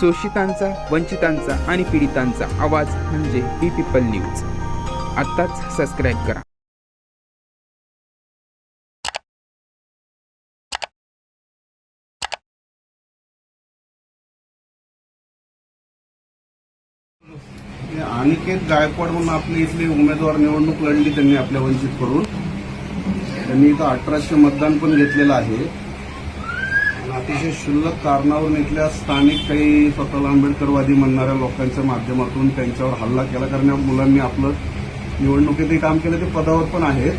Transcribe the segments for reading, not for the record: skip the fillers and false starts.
शोषितांचा, वंचितांचा आणि पीडितांचा आवाज म्हणजे बी पीपल न्यूज. आत्ताच सबस्क्राईब करा. अनिकेत गायकवाड म्हणून आपली इथली उमेदवार निवडणूक लढली त्यांनी आपल्या वंचित करून. त्यांनी इथं 1800 मतदान पण घेतलेलं आहे. अतिशय क्षुल्लक कारणावरून इथल्या स्थानिक काही स्वतःला आंबेडकरवादी म्हणणाऱ्या लोकांच्या माध्यमातून त्यांच्यावर हल्ला केला. कारण या मुलांनी आपलं निवडणुकीतही काम केलं, ते पदावर पण आहेत.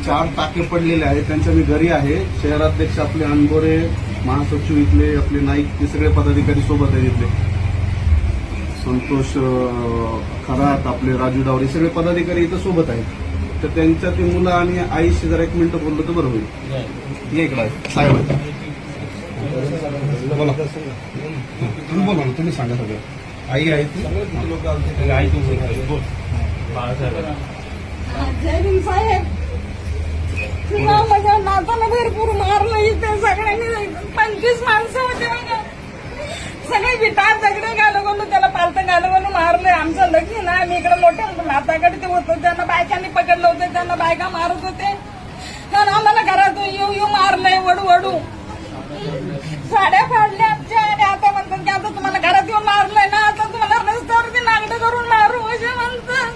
4 टाके पडलेले आहेत. त्यांच्या मी घरी आहे. शहराध्यक्ष आपले अनबोरे, महासचिव इथले आपले नाईक, ते सगळे पदाधिकारी सोबत आहेत. इथले संतोष खरात, आपले राजू डावरे, सगळे पदाधिकारी इथं सोबत आहेत. तर त्यांच्या ती मुलं आणि आईशी जरा 1 मिनिटं बोललं तर बरं होईल. ये इकडे साहेब, बोला. तुम्ही बोला ना, तुम्ही सांगा सगळं. आई आहे ती आई, जय भीम साहेब. माझ्या नाताला भरपूर मारलं इथे. सगळ्यांनी 25 माणसं होते. सगळे विटार दगडे घालवून त्याला पालतं घालवून मारलंय. आमचं लग्न ना, आम्ही इकडे मोठ्या नाताकडे ते होतो, त्यांना बायकांनी पकडलं होतं, त्यांना बायका मारत होते. कारण आम्हाला घरातून येऊ मारलंय, वडू वडू साड्या फाडल्या आमच्या. आणि आता म्हणतात की आता तुम्हाला घरात येऊन मारलंय ना, आता तुम्हाला रस्त्यावरती नागडं करून मारू असे म्हणतात.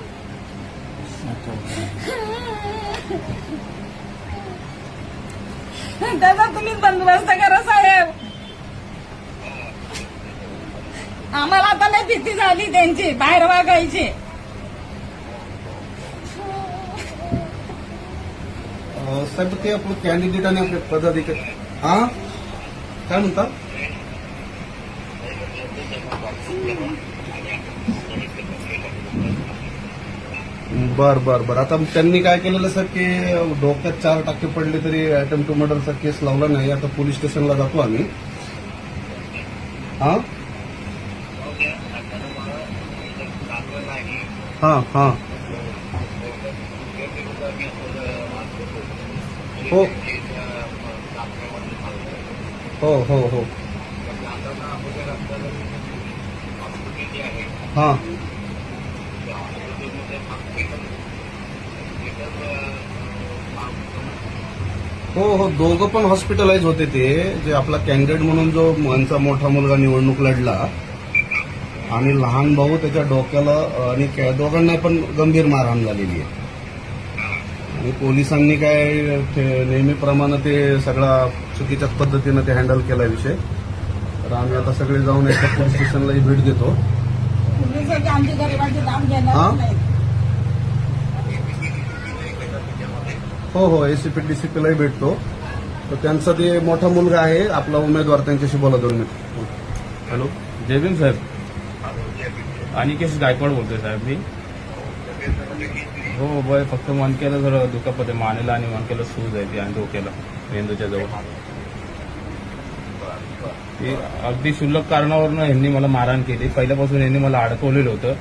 त्याचा तुम्ही बंदोबस्त करा साहेब. आम्हाला आता लय भीती झाली त्यांची, बाहेर वागायची. साहेब, ते आपलं कॅन्डिडेट आणि आपले पदाधिकारी, हा काय म्हणतात? बर. आता त्यांनी काय केलेलं सर की डोक्यात 4 टाके पडले तरी अटेम्प्ट टू मर्डरचा केस लावला नाही. आता पोलीस स्टेशनला जातो आम्ही. हा हा हा हो हो हो हो हा हो, दोघं पण हॉस्पिटलाइज होते. ते जे आपला कॅन्डिडेट म्हणून जो यांचा मोठा मुलगा निवडणूक लढला आणि लहान भाऊ, त्याच्या डोक्याला आणि दोघांना पण गंभीर मारहाण झालेली आहे. आणि पोलिसांनी काय नेहमीप्रमाणे ते सगळा चुकीच्या पद्धतीनं ते हँडल केला विषय. तर आम्ही आता सगळे जाऊन एका पोलीस स्टेशनलाही भेट देतो. हो, एसीपी डीसीपीलाही भेटतो. तर त्यांचा ते मोठा मुलगा आहे आपला उमेदवार, त्यांच्याशी बोला 2 मिनिट. हॅलो, जय भीम साहेब. अनिकेत गायकवाड बोलतोय साहेब मी. हो बय, फक्त मनक्याला जरा दुखापत आहे, मानेला आणि मनक्याला सूज आहे ती, आणि डोक्याला मेंदूच्या जवळ. ते अगदी क्षुल्लक कारणावरून यांनी मला मारहाण केली. पहिल्यापासून यांनी मला अडकवलेलं होतं.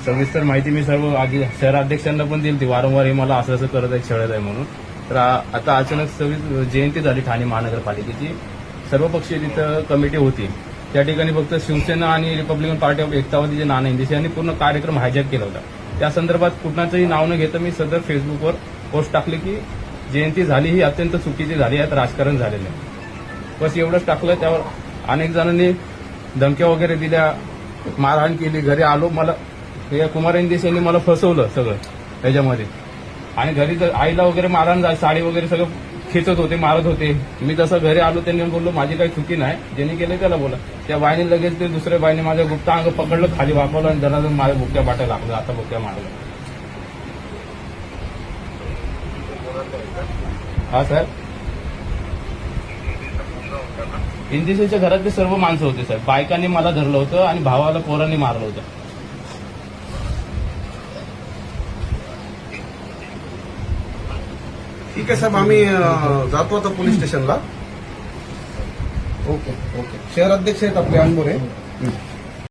सविस्तर माहिती मी सर्व आधी शहराध्यक्षांना पण दिली ती. वारंवार हे मला असं करत आहे, छळत आहे म्हणून. तर आता अचानक जयंती झाली ठाणे महानगरपालिकेची. सर्वपक्षीय तिथं कमिटी होती. त्या ठिकाणी फक्त शिवसेना आणि रिपब्लिकन पार्टी ऑफ एकतावादी जे नाना इंदेशी यांनी पूर्ण कार्यक्रम हायजॅक केला होता. त्या संदर्भात कुणाचंही नाव न घेता मी सदर फेसबुकवर पोस्ट टाकली की जयंती झाली ही अत्यंत चुकीची झाली, यात राजकारण झालेलं आहे. बस एवढंच टाकलं. त्यावर अनेक जणांनी धमक्या वगैरे दिल्या, मारहाण केली. घरी आलो, मला हे कुमार इंदेश यांनी मला फसवलं सगळं त्याच्यामध्ये. आणि घरी जर आईला वगैरे मारहाण झाली, साडी वगैरे सगळं खेचत होते, मारत होते. मी जसं घरी आलो त्यांनी बोललो माझी काही चुकी नाही, ज्यांनी केलं त्याला बोला. त्या बाईने लगेच ते दुसऱ्या बाईने माझं गुप्ता अंग पकडलं, खाली वापरलं आणि जरा माझ्या बुक्या बाट्या लागलं. आता बुक्या मारलं. हा सर, इंदिशेच्या घरातले सर्व माणसं होते साहेब. बायकांनी मला धरलं होतं आणि भावाला पोरांनी मारलं होतं. ठीक आहे साहेब, आम्ही जातो आता पोलीस स्टेशनला. ओके. शहराध्यक्ष आहेत आपले अनबोरे.